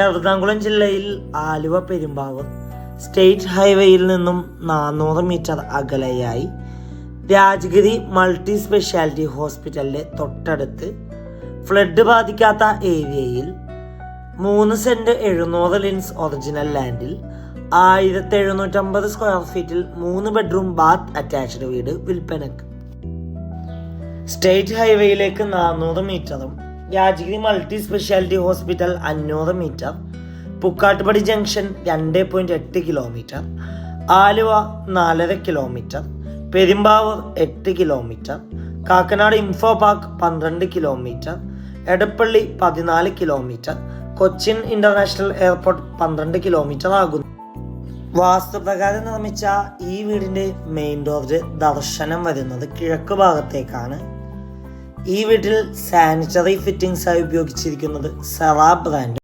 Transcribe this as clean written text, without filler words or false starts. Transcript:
എറണാകുളം ജില്ലയിൽ ആലുവ പെരുമ്പാവൂർ സ്റ്റേറ്റ് ഹൈവേയിൽ നിന്നും 400 മീറ്റർ അകലെയായി രാജഗിരി മൾട്ടി സ്പെഷ്യാലിറ്റി ഹോസ്പിറ്റലിൻ്റെ തൊട്ടടുത്ത് ഫ്ലഡ് ബാധിക്കാത്ത ഏരിയയിൽ 3 സെന്റ് 700 ലിൻസ് ഒറിജിനൽ ലാൻഡിൽ 1750 സ്ക്വയർ ഫീറ്റിൽ 3 ബെഡ്റൂം ബാത്ത് അറ്റാച്ച്ഡ് വീട് വിൽപ്പനക്ക്. സ്റ്റേറ്റ് ഹൈവേയിലേക്ക് 400 മീറ്ററും Rajagiri multi speciality hospital 500 metre, Pukkattupady junction 2.8 kilometre, Aluva 4.5 kilometre, Perumbavoor 8 kilometre, Kakkanad info park 12 kilometre, Edappally 14 kilometre, Cochin international airport 12 kilometre ആകുന്നു. വാസ്തുപ്രകാരം നിർമ്മിച്ച ഈ വീടിന്റെ മെയിൻ ഡോർ ദർശനം വരുന്നത് കിഴക്ക് ഭാഗത്തേക്കാണ്. ഈ വീട്ടിൽ സാനിറ്ററി ഫിറ്റിംഗ്സ് ആയി ഉപയോഗിച്ചിരിക്കുന്നത് സെറാ ബ്രാൻഡ്